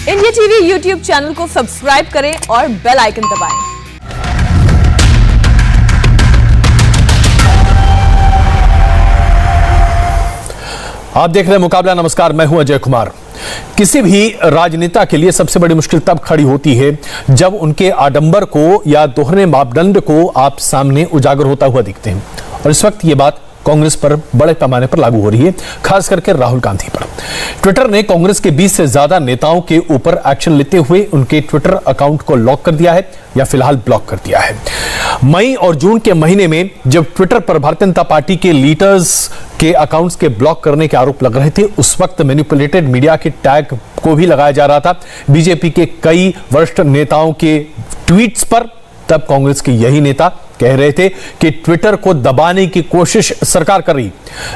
India TV YouTube channel को subscribe करें और बेल आइकन दबाएं। आप देख रहे हैं मुकाबला। नमस्कार, मैं हूं अजय कुमार। किसी भी राजनेता के लिए सबसे बड़ी मुश्किल तब खड़ी होती है जब उनके आडंबर को या दोहरे मापदंड को आप सामने उजागर होता हुआ दिखते हैं, और इस वक्त ये बात कांग्रेस पर बड़े पैमाने पर लागू हो रही है, खास करके राहुल गांधी पर। ट्विटर ने कांग्रेस के 20 से ज्यादा नेताओं के ऊपर एक्शन लेते हुए उनके ट्विटर अकाउंट को लॉक कर दिया है या फिलहाल ब्लॉक कर दिया है। मई और जून के महीने में जब ट्विटर पर भारतीय जनता पार्टी के लीडर्स के अकाउंट्स के ब्लॉक करने के आरोप लग रहे थे, उस वक्त मैनिपुलेटेड मीडिया के टैग को भी लगाया जा रहा था बीजेपी के कई वरिष्ठ नेताओं के ट्वीट्स पर। तब कांग्रेस के यही नेता कह रहे थे कि ट्विटर को दबाने की कोशिश सरकार कर रही।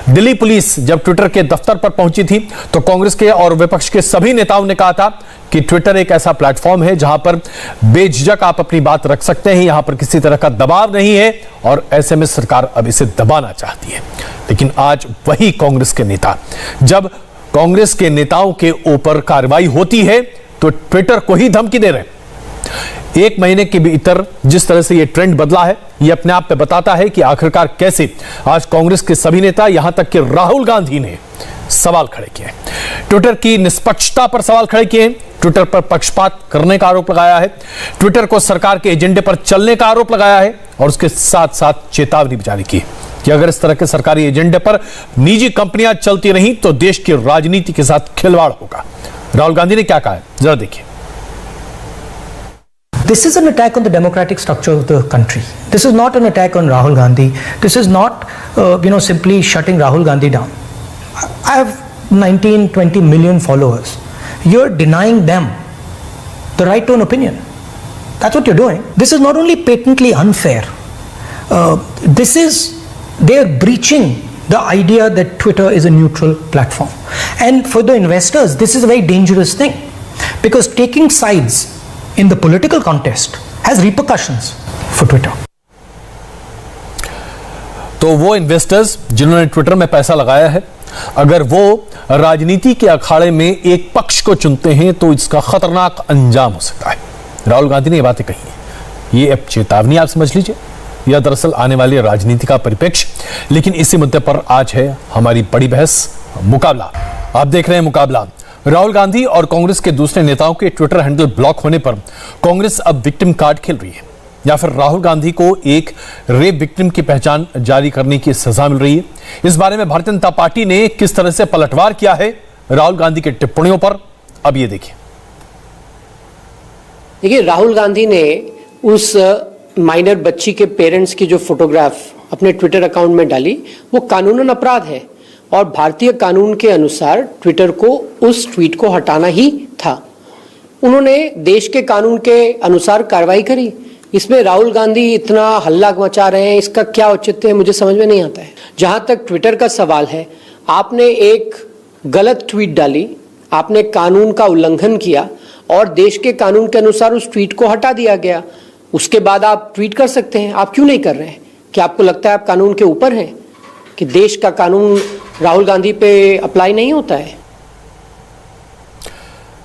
दिल्ली पुलिस जब ट्विटर के दफ्तर पर पहुंची थी तो कांग्रेस के और विपक्ष के सभी नेताओं ने कहा था कि ट्विटर एक ऐसा प्लेटफॉर्म है जहां पर बेझिझक आप अपनी बात रख सकते हैं, यहां पर किसी तरह का दबाव नहीं है, और ऐसे में सरकार अब इसे दबाना चाहती है। लेकिन आज वही कांग्रेस के नेता, जब कांग्रेस के नेताओं के ऊपर कार्रवाई होती है तो ट्विटर को ही धमकी दे रहे हैं। एक महीने के भीतर जिस तरह से यह ट्रेंड बदला है, यह अपने आप में बताता है कि आखिरकार कैसे आज कांग्रेस के सभी नेता, यहां तक कि राहुल गांधी ने सवाल खड़े किए। ट्विटर की निष्पक्षता पर सवाल खड़े किए, ट्विटर पर पक्षपात करने का आरोप लगाया है, ट्विटर को सरकार के एजेंडे पर चलने का आरोप लगाया है, और उसके साथ साथ चेतावनी भी जारी की कि अगर इस तरह के सरकारी एजेंडे पर निजी कंपनियां चलती रहीं तो देश की राजनीति के साथ खिलवाड़ होगा। राहुल गांधी ने क्या कहा है, जरा देखिए। This is an attack on the democratic structure of the country. This is not an attack on Rahul Gandhi. This is not, simply shutting Rahul Gandhi down. I have 19, 20 million followers. You're denying them the right to an opinion. That's what you're doing. This is not only patently unfair. They're breaching the idea that Twitter is a neutral platform. And for the investors, this is a very dangerous thing, because taking sides in the political contest has repercussions for Twitter. तो वो investors जिन्होंने Twitter में पैसा लगाया है, अगर वो राजनीति के अखाड़े में एक पक्ष को चुनते हैं तो इसका खतरनाक अंजाम हो सकता है। राहुल गांधी ने ये बातें कही हैं। ये अब चेतावनी आप समझ लीजिए, यह दरअसल आने वाली राजनीति का परिप्रेक्ष्य। लेकिन इसी मुद्दे पर आज है हमारी बड़ी बहस, मुकाबला। आप देख रहे हैं मुकाबला। राहुल गांधी और कांग्रेस के दूसरे नेताओं के ट्विटर हैंडल ब्लॉक होने पर कांग्रेस अब विक्टिम कार्ड खेल रही है, या फिर राहुल गांधी को एक रेप विक्टिम की पहचान जारी करने की सजा मिल रही है। इस बारे में भारतीय जनता पार्टी ने किस तरह से पलटवार किया है राहुल गांधी के टिप्पणियों पर, अब ये देखिए। देखिए, राहुल गांधी ने उस माइनर बच्ची के पेरेंट्स की जो फोटोग्राफ अपने ट्विटर अकाउंट में डाली, वो कानूनन अपराध है, और भारतीय कानून के अनुसार ट्विटर को उस ट्वीट को हटाना ही था। उन्होंने देश के कानून के अनुसार कार्रवाई करी। इसमें राहुल गांधी इतना हल्ला मचा रहे हैं, इसका क्या औचित्य है, मुझे समझ में नहीं आता है। जहां तक ट्विटर का सवाल है, आपने एक गलत ट्वीट डाली, आपने कानून का उल्लंघन किया, और देश के कानून के अनुसार उस ट्वीट को हटा दिया गया। उसके बाद आप ट्वीट कर सकते हैं, आप क्यों नहीं कर रहे हैं? क्या आपको लगता है आप कानून के ऊपर हैं, कि देश का कानून राहुल गांधी पे अप्लाई नहीं होता है?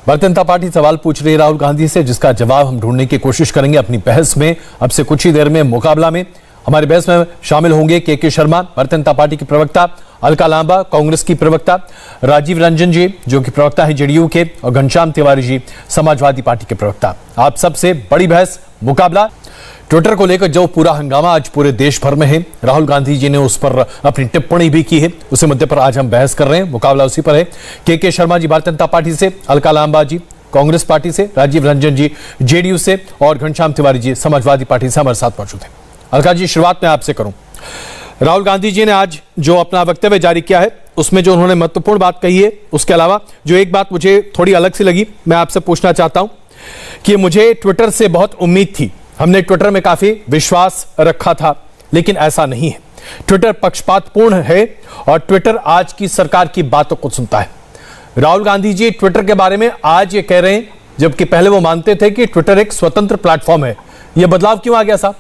भारतीय जनता पार्टी सवाल पूछ रही है राहुल गांधी से, जिसका जवाब हम ढूंढने की कोशिश करेंगे अपनी बहस में। अब से कुछ ही देर में मुकाबला में हमारी बहस में शामिल होंगे के शर्मा, भारतीय जनता पार्टी के प्रवक्ता, अलका लांबा, कांग्रेस की प्रवक्ता, राजीव रंजन जी जो कि प्रवक्ता है जेडीयू के, और घनश्याम तिवारी जी समाजवादी पार्टी के प्रवक्ता। आप सबसे बड़ी बहस, मुकाबला। ट्विटर को लेकर जो पूरा हंगामा आज पूरे देश भर में है, राहुल गांधी जी ने उस पर अपनी टिप्पणी भी की है, उसी मुद्दे पर आज हम बहस कर रहे हैं। मुकाबला उसी पर है। के शर्मा जी भारतीय जनता पार्टी से, अलका लांबा जी कांग्रेस पार्टी से, राजीव रंजन जी जेडीयू से, और घनश्याम तिवारी जी समाजवादी पार्टी से हमारे साथ मौजूद है। अलका जी, शुरुआत में आपसे करूं। राहुल गांधी जी ने आज जो अपना वक्तव्य जारी किया है, उसमें जो उन्होंने महत्वपूर्ण बात कही है, उसके अलावा जो एक बात मुझे थोड़ी अलग सी लगी, मैं आपसे पूछना चाहता हूं कि मुझे ट्विटर से बहुत उम्मीद थी, हमने ट्विटर में काफी विश्वास रखा था, लेकिन ऐसा नहीं है। ट्विटर पक्षपातपूर्ण है और ट्विटर आज की सरकार की बातों को सुनता है। राहुल गांधी जी ट्विटर के बारे में आज ये कह रहे हैं, जबकि पहले वो मानते थे कि ट्विटर एक स्वतंत्र प्लेटफॉर्म है। यह बदलाव क्यों आ गया साहब?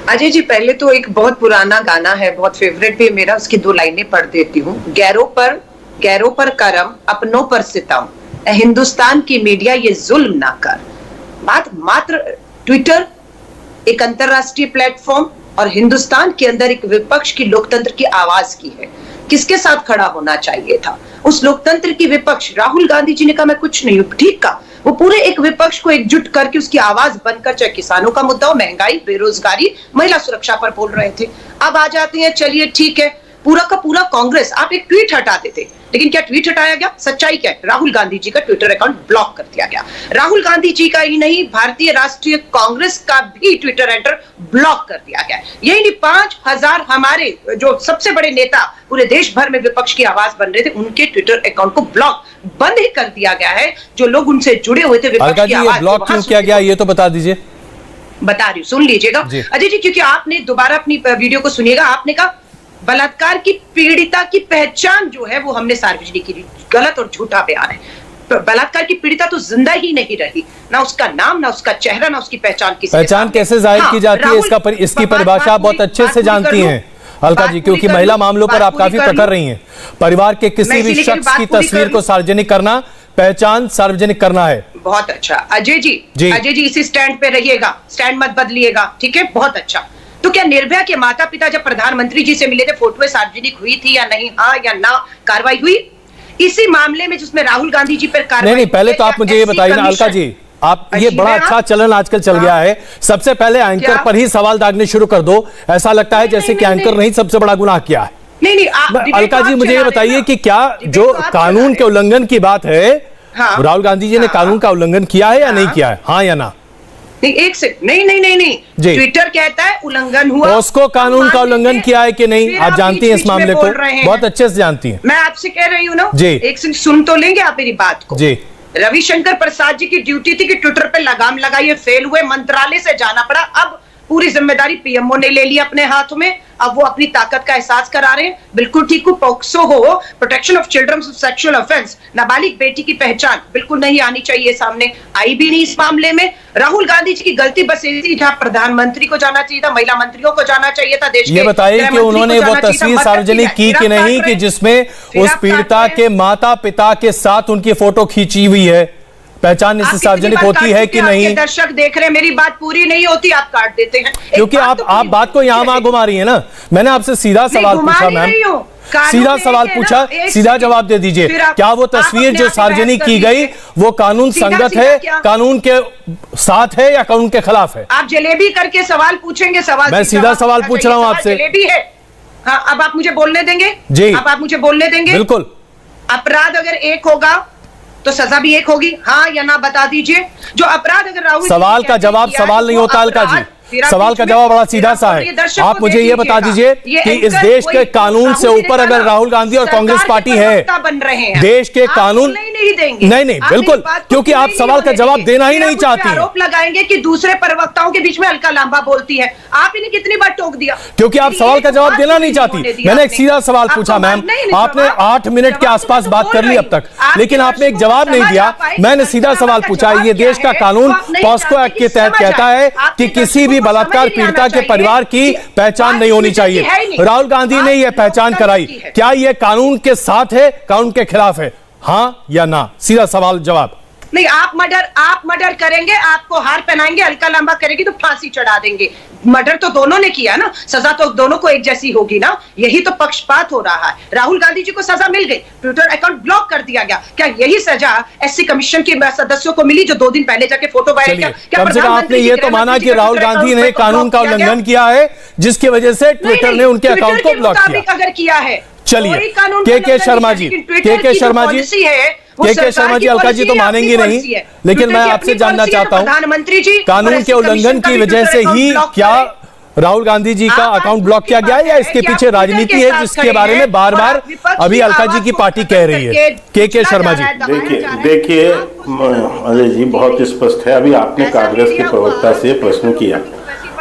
अजय जी, पहले तो एक बहुत पुराना गाना है, बहुत फेवरेट भी है मेरा, उसकी 2 लाइनें पढ़ देती हूँ। गैरों पर गैरों पर करम, अपनों पर सितम, हिंदुस्तान की मीडिया ये जुल्म ना कर। बात मात्र ट्विटर एक अंतरराष्ट्रीय प्लेटफॉर्म और हिंदुस्तान के अंदर एक विपक्ष की लोकतंत्र की आवाज की है। किसके साथ खड़ा होना चाहिए था? उस लोकतंत्र की विपक्ष राहुल गांधी जी ने कहा मैं कुछ नहीं हूं, ठीक का वो पूरे एक विपक्ष को एकजुट करके उसकी आवाज बनकर, चाहे किसानों का मुद्दा हो, महंगाई, बेरोजगारी, महिला सुरक्षा पर बोल रहे थे। अब आ जाते हैं, चलिए ठीक है, पूरा का पूरा कांग्रेस, आप एक ट्वीट हटा देते, लेकिन क्या ट्वीट हटाया गया? सच्चाई क्या है? राहुल गांधी जी का ट्विटर अकाउंट ब्लॉक कर दिया गया। राहुल गांधी जी का ही नहीं, भारतीय राष्ट्रीय कांग्रेस का भी ट्विटर हैंडल ब्लॉक कर दिया गया। यही नहीं, 5000 हमारे जो सबसे बड़े नेता पूरे देश भर में विपक्ष की आवाज बन रहे थे, उनके ट्विटर अकाउंट को ब्लॉक बंद ही कर दिया गया है। जो लोग उनसे जुड़े हुए थे विपक्ष की आवाज, ब्लॉक क्यों किया गया ये तो बता दीजिए। बता रही हूं, सुन लीजिएगा अजय जी, क्योंकि आपने दोबारा अपनी वीडियो को सुनिएगा। आपने कहा बलात्कार की पीड़िता की पहचान जो है वो हमने सार्वजनिक की, गलत और झूठा बयान है। बलात्कार की पीड़िता तो जिंदा ही नहीं रही, ना उसका नाम, ना उसका चेहरा, ना उसकी पहचान। पहचान कैसे जाहिर की जाती है, इसकी परिभाषा आप बहुत अच्छे से जानती हैं अलका जी, क्योंकि महिला मामलों पर आप काफी प्रखर रही हैं। परिवार के किसी भी शख्स की तस्वीर को सार्वजनिक करना, पहचान सार्वजनिक करना है। बहुत अच्छा अजय जी, अजय जी इसी स्टैंड पे रहिएगा, स्टैंड मत बदलिएगा, ठीक है? बहुत अच्छा। तो क्या निर्भया के माता पिता जब प्रधानमंत्री जी से मिले थे, फोटोएं सार्वजनिक हुई थी या नहीं? हाँ या ना? कार्रवाई हुई इसी मामले में जिसमें राहुल गांधी जी पर कार्रवाई? नहीं, पहले तो आप मुझे ये बताइए ना अलका जी, आप ये बड़ा अच्छा चलन आजकल चल गया है, सबसे पहले एंकर पर ही सवाल दागने शुरू कर दो। ऐसा लगता है जैसे कि एंकर नहीं सबसे बड़ा गुनाह किया है। नहीं, अलका जी मुझे ये बताइए कि क्या जो कानून के उल्लंघन की बात है, राहुल गांधी जी ने कानून का उल्लंघन किया है या नहीं किया है? हाँ या ना? नहीं, एक सेकंड, नहीं, ट्विटर कहता है उल्लंघन हुआ, उसको कानून का उल्लंघन किया है कि नहीं? आप जानती हैं इस मामले को, बहुत अच्छे से जानती हैं। मैं आपसे कह रही हूँ ना जी, एक सेकंड सुन तो लेंगे आप मेरी बात को जी। रविशंकर प्रसाद जी की ड्यूटी थी कि ट्विटर पे लगाम लगाइए, फेल हुए, मंत्रालय से जाना पड़ा। अब पूरी जिम्मेदारी पीएमओ ने ले ली अपने हाथ में, अब वो अपनी ताकत का एहसास करा रहे हैं। बिल्कुल ठीक हो, पॉक्सो हो, protection of children of sexual offence, नाबालिग बेटी की पहचान बिल्कुल नहीं आनी चाहिए सामने, आई भी नहीं इस मामले में। राहुल गांधी जी की गलती बस ऐसी, जहां प्रधानमंत्री को जाना चाहिए था, महिला मंत्रियों को जाना चाहिए था, देश ये बताइए कि उन्होंने वो तस्वीर सार्वजनिक की कि नहीं, कि जिसमें उस पीड़िता के माता पिता के साथ उनकी फोटो खींची हुई है? पहचान इससे सार्वजनिक होती है कि नहीं? दर्शक देख रहे हैं, मेरी बात पूरी नहीं होती, आप काट देते हैं। क्योंकि आप बात को यहां वहां घुमा रही है ना। मैंने आपसे सीधा सवाल पूछा मैम, सीधा सवाल पूछा, सीधा जवाब दे दीजिए। क्या वो तस्वीर जो सार्वजनिक की गई वो कानून संगत है, कानून के साथ है या कानून के खिलाफ है? आप जलेबी करके सवाल पूछेंगे, सवाल मैं सीधा सवाल पूछ रहा हूं आपसे। जलेबी है। हाँ, अब आप मुझे बोलने देंगे जी? अब आप मुझे बोलने देंगे? बिल्कुल। अपराध अगर एक होगा तो सजा भी एक होगी, हाँ या ना बता दीजिए। जो अपराध अगर राहुल सवाल का जवाब सवाल नहीं होता अलका जी, सवाल का जवाब बड़ा सीधा सा है। आप मुझे ये बता दीजिए कि इस देश के कानून से ऊपर अगर राहुल गांधी और कांग्रेस पार्टी है, देश के कानून नहीं, बिल्कुल, क्योंकि आप सवाल का जवाब देना ही नहीं चाहती। आरोप लगाएंगे कि दूसरे प्रवक्ताओं के बीच में हल्का लांबा बोलती है। आप इन्हें कितनी बार टोक दिया? क्योंकि आप सवाल का जवाब देना नहीं चाहती। मैंने एक सीधा सवाल पूछा मैम, आपने 8 मिनट के आसपास बात कर ली अब तक, लेकिन आपने एक जवाब नहीं दिया। मैंने सीधा सवाल पूछा, ये देश का कानून पॉस्को एक्ट के तहत कहता है कि किसी भी बलात्कार पीड़िता के परिवार की पहचान नहीं होनी चाहिए। राहुल गांधी ने यह पहचान कराई, क्या यह कानून के साथ है, कानून के खिलाफ है? हाँ या ना? सीधा सवाल जवाब। नहीं, आप मर्डर करेंगे, आपको हार पहनाएंगे, हल्का लंबा करेगी तो फांसी चढ़ा देंगे। मर्डर तो दोनों ने किया ना, सजा तो दोनों को एक जैसी होगी ना। यही तो पक्षपात हो रहा है। राहुल गांधी जी को सजा मिल गई, ट्विटर अकाउंट ब्लॉक कर दिया गया। क्या यही सजा एससी कमिश्न के सदस्यों को मिली जो 2 दिन पहले जाके फोटो वायरल किया? कम से कम आपने ये तो माना कि राहुल गांधी ने कानून का उल्लंघन किया है, जिसकी वजह से ट्विटर ने उनके अकाउंट को ब्लॉक किया। अगर किया है, चलिए के शर्मा जी, अलका जी तो मानेंगे नहीं, लेकिन मैं आपसे जानना चाहता हूं, प्रधानमंत्री जी कानून के उल्लंघन की वजह से ही क्या राहुल गांधी जी का अकाउंट ब्लॉक किया गया या इसके पीछे राजनीति है, जिसके बारे में बार बार अभी अलका जी की पार्टी कह रही है? के शर्मा जी, देखिए अजय जी, बहुत स्पष्ट है। अभी आपने कांग्रेस के प्रवक्ता से प्रश्न किया,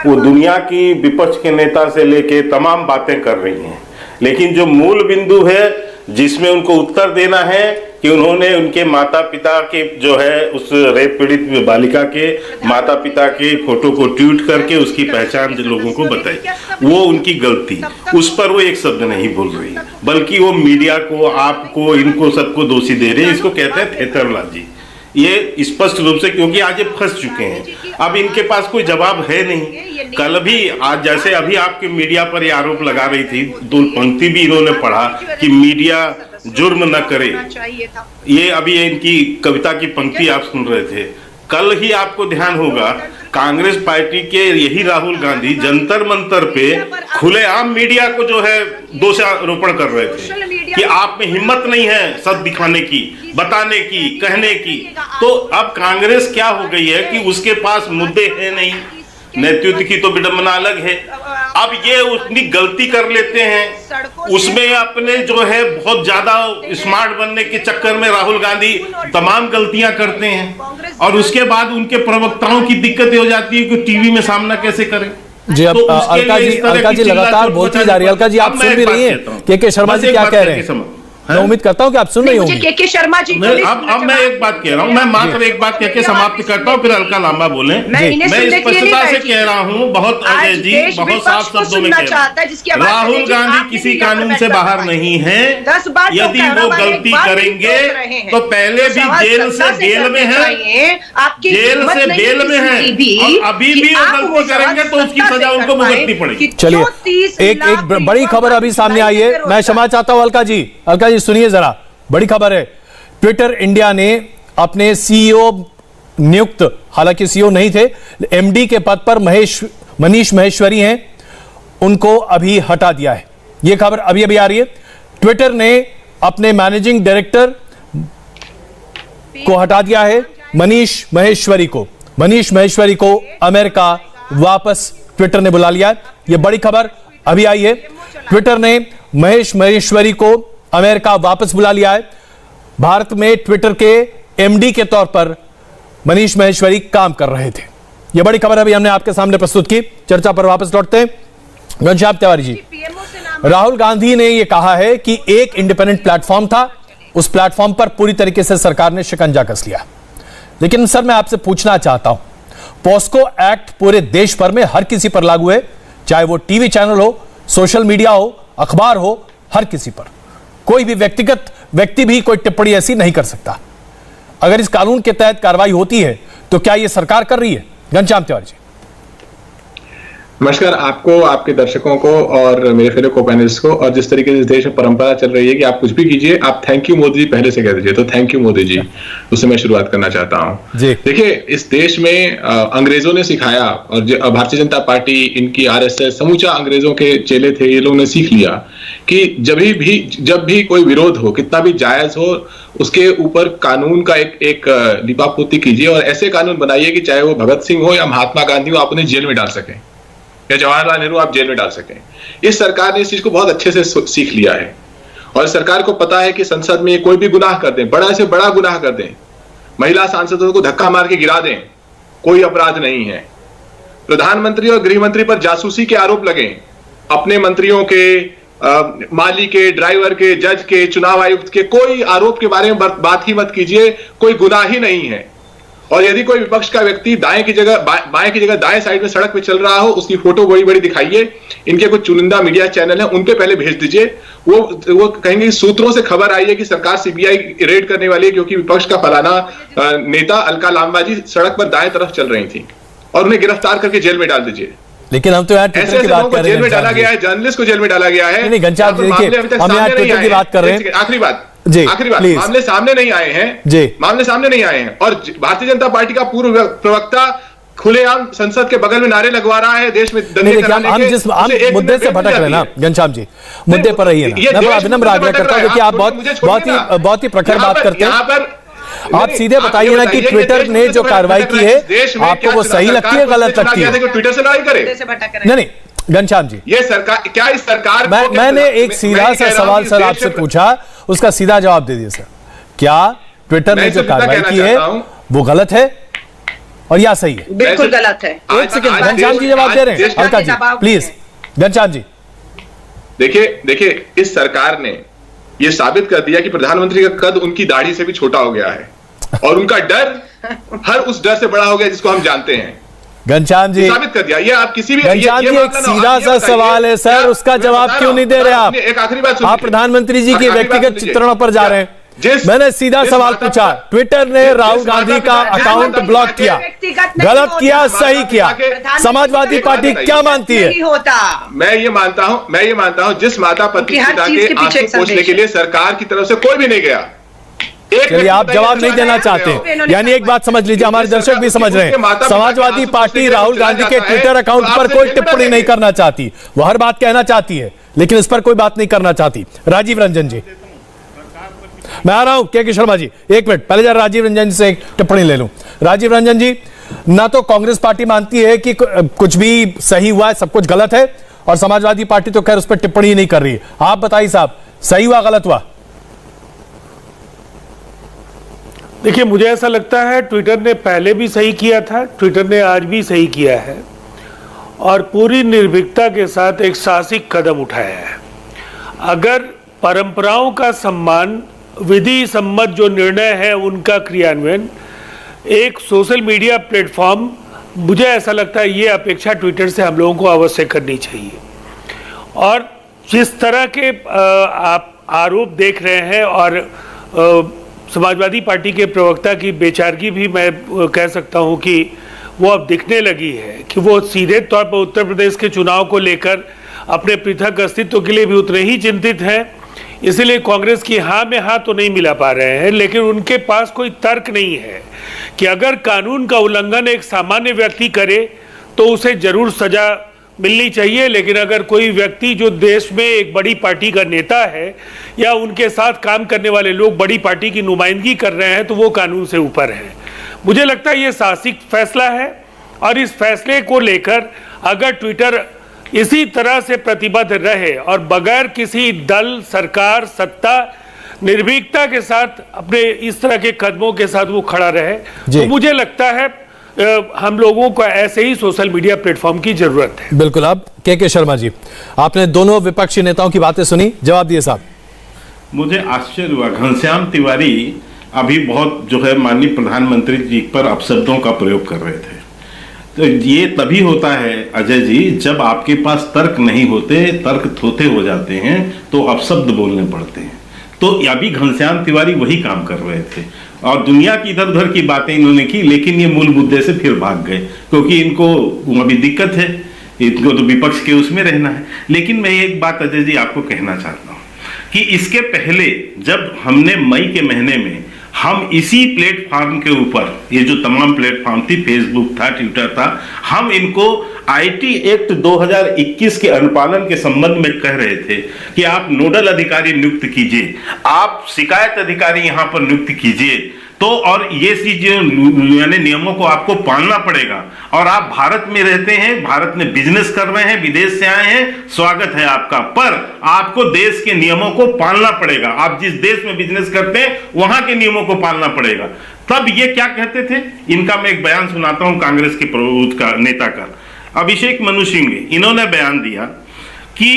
वो दुनिया की विपक्ष के नेता से लेके तमाम बातें कर रही हैं, लेकिन जो मूल बिंदु है जिसमें उनको उत्तर देना है कि उन्होंने उनके माता पिता के जो है उस रेप पीड़ित बालिका के माता पिता के फोटो को ट्वीट करके उसकी पहचान लोगों को बताई, वो उनकी गलती, उस पर वो एक शब्द नहीं बोल रही, बल्कि वो मीडिया को, आपको, इनको सबको दोषी दे रहे हैं। इसको कहते हैं थेतरबाजी। ये स्पष्ट रूप से, क्योंकि आज ये फंस चुके हैं, अब इनके पास कोई जवाब है नहीं। कल भी, आज जैसे अभी आपके मीडिया पर ये आरोप लगा रही थी, दो पंक्ति भी इन्होंने पढ़ा कि मीडिया जुर्म न करे, ये अभी इनकी कविता की पंक्ति आप सुन रहे थे। कल ही आपको ध्यान होगा कांग्रेस पार्टी के यही राहुल गांधी जंतर मंतर पे खुलेआम मीडिया को जो है दोषारोपण कर रहे थे कि आप में हिम्मत नहीं है सब दिखाने की, बताने की, कहने की। तो अब कांग्रेस क्या हो गई है कि उसके पास मुद्दे हैं नहीं, नेतृत्व की तो विडंबना अलग है। अब ये उतनी गलती कर लेते हैं, उसमें अपने जो है बहुत ज्यादा स्मार्ट बनने के चक्कर में राहुल गांधी तमाम गलतियां करते हैं, और उसके बाद उनके प्रवक्ताओं की दिक्कत हो जाती है कि टीवी में सामना कैसे करें। जी, अब अलका जी लगातार बोलती जा रही है। अलका जी, आप सुन भी रही हैं के शर्मा जी क्या कह रहे हैं? मैं उम्मीद करता हूं कि आप सुन रही होंगी। के शर्मा जी, अब मैं एक बात कह रहा हूं, मैं मात्र एक बात कह के समाप्त करता हूं, फिर अलका लांबा बोले। मैं स्पष्टता से कह रहा हूं, बहुत अजय जी, बहुत साफ शब्दों में कह रहा हूं, राहुल गांधी किसी कानून से बाहर नहीं है। यदि वो गलती करेंगे तो पहले भी जेल से बेल में है, जेल से बेल में है, और अभी भी वो गलती करेंगे तो उसकी सजा उनको भुगतनी पड़ेगी। चलिए, एक बड़ी खबर अभी सामने आई है, मैं क्षमा चाहता हूं अलका जी सुनिए जरा, बड़ी खबर है। ट्विटर इंडिया ने अपने सीईओ नियुक्त, हालांकि सीईओ नहीं थे, एमडी के पद पर मनीष महेश्वरी हैं, उनको अभी हटा दिया है। यह खबर अभी अभी आ रही है। ट्विटर ने अपने मैनेजिंग डायरेक्टर को हटा दिया है, मनीष महेश्वरी को अमेरिका वापस ट्विटर ने बुला लिया है। यह बड़ी खबर अभी आई है। ट्विटर ने महेश महेश्वरी को अमेरिका वापस बुला लिया है। भारत में ट्विटर के एमडी के तौर पर मनीष महेश्वरी काम कर रहे थे। यह बड़ी खबर अभी हमने आपके सामने प्रस्तुत की। चर्चा पर वापस लौटते हैं। घनश्याम तिवारी जी, राहुल गांधी ने यह कहा है कि एक इंडिपेंडेंट प्लेटफॉर्म था, उस प्लेटफॉर्म पर पूरी तरीके से सरकार ने शिकंजा कस लिया। लेकिन सर, मैं आपसे पूछना चाहता हूं, पॉस्को एक्ट पूरे देश भर में हर किसी पर लागू है, चाहे वो टीवी चैनल हो, सोशल मीडिया हो, अखबार हो, हर किसी पर। कोई भी व्यक्ति भी कोई टिप्पणी ऐसी नहीं कर सकता। अगर इस कानून के तहत कार्रवाई होती है तो क्या यह सरकार कर रही है? घनश्याम तिवारी जी। नमस्कार आपको, आपके दर्शकों को और मेरे फेलो को पैनलिस्ट को। और जिस तरीके से इस देश में परंपरा चल रही है कि आप कुछ भी कीजिए, आप थैंक यू मोदी जी पहले से कह दीजिए, तो थैंक यू मोदी जी, उससे मैं शुरुआत करना चाहता हूं। देखिए, इस देश में अंग्रेजों ने सिखाया, और भारतीय जनता पार्टी, इनकी आरएसएस, समूचा अंग्रेजों के चेले थे, ये लोग ने सीख लिया कि जब भी कोई विरोध हो, कितना भी जायज हो, उसके ऊपर कानून का एक लिपापोती कीजिए, और ऐसे कानून बनाइए कि चाहे वो भगत सिंह हो या महात्मा गांधी हो, आप उन्हें जेल में डाल सकें, या जवाहरलाल नेहरू आप जेल में डाल सकें। इस सरकार ने इस चीज को बहुत अच्छे से सीख लिया है, और सरकार को पता है कि संसद में कोई भी गुनाह कर दें, बड़ा से बड़ा गुनाह कर दें, महिला सांसदों को धक्का मार के गिरा दें, कोई अपराध नहीं है। प्रधानमंत्री और गृह मंत्री पर जासूसी के आरोप लगे, अपने मंत्रियों के, माली के, ड्राइवर के, जज के, चुनाव आयुक्त के, कोई आरोप के बारे में बात ही मत कीजिए, कोई गुनाह ही नहीं है। और यदि कोई विपक्ष का व्यक्ति बाएं की जगह दाएं साइड में सड़क पे चल रहा हो, उसकी फोटो बड़ी बड़ी दिखाइए। इनके कुछ चुनिंदा मीडिया चैनल हैं, उन पे पहले भेज दीजिए। वो कहेंगे सूत्रों से खबर आई है कि सरकार सीबीआई रेड करने वाली है, क्योंकि विपक्ष का फलाना नेता अलका लांबा जी सड़क पर दाएं तरफ चल रही थी, और उन्हें गिरफ्तार करके जेल में डाल दीजिए। लेकिन हम तो यार ट्विटर की बात कर रहे हैं, जेल में डाला गया है, जर्नलिस्ट को जेल में डाला गया है। नहीं घनश्याम जी, देखिए हम यार ट्विटर की बात कर रहे हैं। आखिरी बात, मामले सामने नहीं आए हैं, मामले सामने नहीं आए हैं, और भारतीय जनता पार्टी का पूर्व प्रवक्ता खुलेआम संसद के बगल में नारे लगवा रहा है देश में दंगे कराने के। हम जिस मुद्दे से भटक रहे हैं ना घनश्याम जी, मुद्दे पर रहिए ना। मैं बड़ा विनम्र आग्रह करता हूं कि आप बहुत ही प्रखर बात करते हैं। आप सीधे बताइए ना कि ट्विटर ने जो कार्रवाई की है, आपको वो सही लगती है, गलत लगती है? ट्विटर से लड़ाई करे? नहीं घनश्याम जी, ये सरकार, क्या इस सरकार मैंने एक सीधा सा सवाल सर आपसे पूछा, उसका सीधा जवाब दे दिए सर। क्या ट्विटर ने जो कार्रवाई की है वो गलत है और या सही है? बिल्कुल गलत है। एक सेकंड, घनश्याम जी जवाब दे रहे हैं। अलका जी प्लीज। घनश्याम जी देखिए, इस सरकार ने ये साबित कर दिया कि प्रधानमंत्री का कद उनकी दाढ़ी से भी छोटा हो गया है और उनका डर हर उस डर से बड़ा हो गया जिसको हम जानते हैं। घनश्याम जी साबित कर दिया। ये आप किसी भी घनश्याम जी एक सीधा सा सवाल है सर, उसका जवाब क्यों नहीं दे रहे आप? एक आखिरी बात, आप प्रधानमंत्री जी के व्यक्तिगत चित्रणों पर जा रहे हैं। मैंने सीधा सवाल पूछा, ट्विटर ने राहुल गांधी का अकाउंट ब्लॉक किया, गलत किया सही किया, समाजवादी पार्टी क्या मानती है? मैं ये मानता हूं जिस माता पिता के आंसू पोंछने के लिए सरकार की तरफ से कोई भी नहीं गया। चलिए आप जवाब नहीं देना चाहते, यानी एक बात समझ लीजिए, हमारे दर्शक भी समझ रहे हैं, समाजवादी पार्टी राहुल गांधी के ट्विटर अकाउंट पर कोई टिप्पणी नहीं करना चाहती। वो हर बात कहना चाहती है लेकिन इस पर कोई बात नहीं करना चाहती। राजीव रंजन जी, मैं आ रहा हूं। के शर्मा जी एक मिनट, पहले जरा राजीव रंजन जी से एक टिप्पणी ले लूं। राजीव रंजन जी, ना तो कांग्रेस पार्टी मानती है कि कुछ भी सही हुआ है, सब कुछ गलत है, और समाजवादी पार्टी तो खैर उस पर टिप्पणी ही नहीं कर रही है। आप बताइए साहब, सही हुआ गलत हुआ? देखिए, मुझे ऐसा लगता है ट्विटर ने पहले भी सही किया था, ट्विटर ने आज भी सही किया है और पूरी निर्भीकता के साथ एक साहसिक कदम उठाया है। अगर परंपराओं का सम्मान, विधि सम्मत जो निर्णय है उनका क्रियान्वयन, एक सोशल मीडिया प्लेटफॉर्म, मुझे ऐसा लगता है ये अपेक्षा ट्विटर से हम लोगों को अवश्य करनी चाहिए। और जिस तरह के आप आरोप देख रहे हैं और समाजवादी पार्टी के प्रवक्ता की बेचारगी भी मैं कह सकता हूं कि वो अब दिखने लगी है कि वो सीधे तौर पर उत्तर प्रदेश के चुनाव को लेकर अपने पृथक अस्तित्व के लिए भी उतने ही चिंतित हैं। इसलिए कांग्रेस की हाँ में हाँ तो नहीं मिला पा रहे हैं, लेकिन उनके पास कोई तर्क नहीं है कि अगर कानून का उल्लंघन एक सामान्य व्यक्ति करे तो उसे जरूर सजा मिलनी चाहिए, लेकिन अगर कोई व्यक्ति जो देश में एक बड़ी पार्टी का नेता है या उनके साथ काम करने वाले लोग बड़ी पार्टी की नुमाइंदगी कर रहे हैं तो वो कानून से ऊपर है। मुझे लगता है ये साहसिक फैसला है और इस फैसले को लेकर अगर ट्विटर इसी तरह से प्रतिबद्ध रहे और बगैर किसी दल, सरकार, सत्ता, निर्भीकता के साथ अपने इस तरह के कदमों के साथ वो खड़ा रहे तो मुझे लगता है हम लोगों को ऐसे ही सोशल मीडिया प्लेटफॉर्म की जरूरत है। बिल्कुल। अब के शर्मा जी, आपने दोनों विपक्षी नेताओं की बातें सुनी, जवाब दिए साहब। मुझे आश्चर्य हुआ, घनश्याम तिवारी अभी बहुत जो है माननीय प्रधानमंत्री जी पर अपशब्दों का प्रयोग कर रहे थे। तो ये तभी होता है अजय जी, जब आपके पास तर्क नहीं होते, तर्क थोथे हो जाते हैं तो अपशब्द बोलने पड़ते हैं। तो अभी घनश्याम तिवारी वही काम कर रहे थे और दुनिया की इधर उधर की बातें इन्होंने की, लेकिन ये मूल मुद्दे से फिर भाग गए क्योंकि इनको अभी दिक्कत है, इनको तो विपक्ष के उसमें रहना है। लेकिन मैं एक बात अजय जी आपको कहना चाहता हूं कि इसके पहले जब हमने मई के महीने में हम इसी प्लेटफॉर्म के ऊपर, ये जो तमाम प्लेटफॉर्म थी, फेसबुक था, ट्विटर था, हम इनको आईटी एक्ट 2021 के अनुपालन के संबंध में कह रहे थे कि आप नोडल अधिकारी नियुक्त कीजिए, आप शिकायत अधिकारी यहां पर नियुक्त कीजिए, तो और ये चीजें यानी नियमों को आपको पालना पड़ेगा। और आप भारत में रहते हैं, भारत में बिजनेस कर रहे हैं, विदेश से आए हैं, स्वागत है आपका, पर आपको देश के नियमों को पालना पड़ेगा। आप जिस देश में बिजनेस करते हैं वहां के नियमों को पालना पड़ेगा। तब ये क्या कहते थे, इनका मैं एक बयान सुनाता हूं, कांग्रेस के प्रवक्ता का, नेता का, अभिषेक मनु सिंह, इन्होंने बयान दिया कि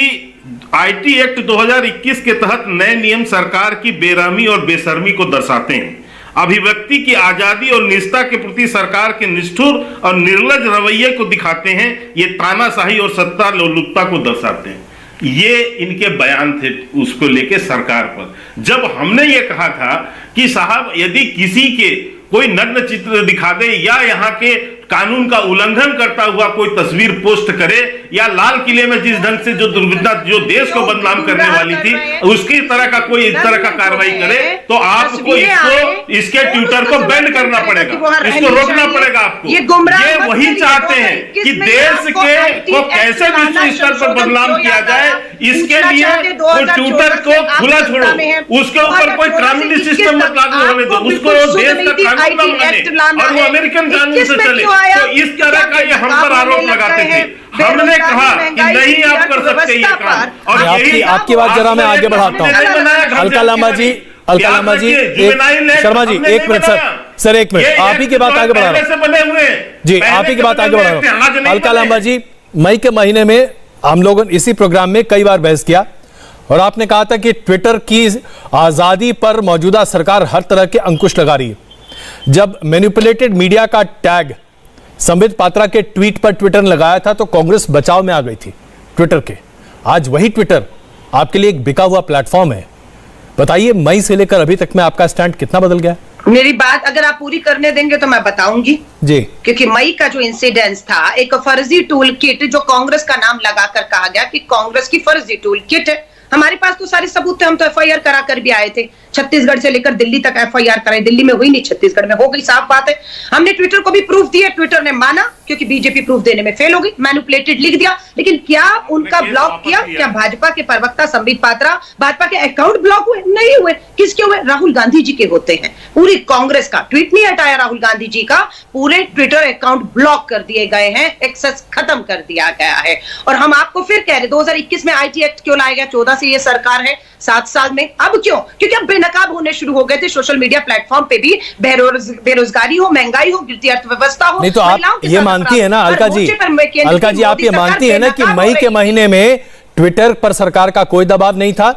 आईटी एक्ट 2021 के तहत नए नियम सरकार की बेरहमी और बेशर्मी को दर्शाते हैं, अभिव्यक्ति की आजादी और निष्ठा के प्रति सरकार के निष्ठुर और निर्लज रवैये को दिखाते हैं, ये तानाशाही और सत्ता लोलुपता को दर्शाते हैं। ये इनके बयान थे उसको लेके सरकार पर। जब हमने ये कहा था कि साहब यदि किसी के कोई नग्न चित्र दिखा दे या यहाँ के कानून का उल्लंघन करता हुआ कोई तस्वीर पोस्ट करे या लाल किले में जिस ढंग से जो दुर्घटना जो देश को बदनाम करने वाली थी उसकी तरह का कोई इस तरह का कार्रवाई करे तो आपको इसके ट्विटर को बैन करना पड़ेगा, इसको रोकना पड़ेगा आपको। ये वही चाहते हैं कि देश के को कैसे विश्व स्तर पर बदनाम किया जाए, इसके लिए ट्विटर को खुला छोड़ो, उसके ऊपर कोई कानूनी सिस्टम मत लागू होने दो, उसको देश का कानून बने और वो अमेरिकन कानून से चले। तो इस तरह का ये हम पर आरोप लगाते थे, हमने कहा कि नहीं आप कर सकते ये काम। और आपकी बात जरा मैं आगे बढ़ाता हूं। अलका लांबा जी, शर्मा जी एक मिनट सर एक मिनट, आप ही की बात आगे बढ़ा रहा हूं जी, आप ही की बात आगे बढ़ा रहा हूं। अलका लांबा जी, मई के महीने में हम लोगों ने इसी प्रोग्राम में कई बार बहस किया और आपने कहा था कि ट्विटर की आजादी पर मौजूदा सरकार हर तरह के अंकुश लगा रही है। जब मैनिपुलेटेड मीडिया का टैग संबित पात्रा के ट्वीट पर ट्विटर ने लगाया था तो कांग्रेस बचाव में आ गई थी ट्विटर के। आज वही ट्विटर आपके लिए एक बिका हुआ प्लेटफॉर्म है। बताइए मई से लेकर अभी तक में आपका स्टैंड कितना बदल गया? मेरी बात अगर आप पूरी करने देंगे तो मैं बताऊंगी जी, क्योंकि मई का जो इंसिडेंस था, एक फर्जी टूल किट जो कांग्रेस का नाम लगाकर कहा गया कि कांग्रेस की फर्जी टूल किट है। हमारे पास तो सारे सबूत थे, हम तो एफआईआर करा कर भी आए थे। छत्तीसगढ़ से लेकर दिल्ली तक एफआईआर कराई, दिल्ली में हुई नहीं, छत्तीसगढ़ में हो गई, साफ बात है। हमने ट्विटर को भी प्रूफ दिया, ट्विटर ने माना क्योंकि बीजेपी प्रूफ देने में फेल हो गई, मैनिपुलेटेड लिख दिया। लेकिन क्या उनका ब्लॉक किया? क्या भाजपा के प्रवक्ता संबित पात्रा, भाजपा के अकाउंट ब्लॉक हुए? नहीं हुए। किसके हुए? राहुल गांधी जी के होते हैं। पूरी कांग्रेस का ट्वीट नहीं हटाया राहुल गांधी जी का, पूरे ट्विटर अकाउंट ब्लॉक कर दिए गए हैं, एक्सेस खत्म कर दिया गया है। और हम आपको फिर कह रहे 2021 में आईटी एक्ट क्यों लाया गया? 14 से ये सरकार है, 7 साल में। अब क्यों? क्योंकि अब बेनकाब होने शुरू हो गए थे सोशल मीडिया प्लेटफॉर्म पे भी। बेरोजगारी हो, महंगाई हो, गिरती अर्थव्यवस्था हो। नहीं तो आप ये मानती है ना अलका जी, आप ये मानती है ना कि मई के महीने में ट्विटर पर सरकार का कोई दबाव नहीं था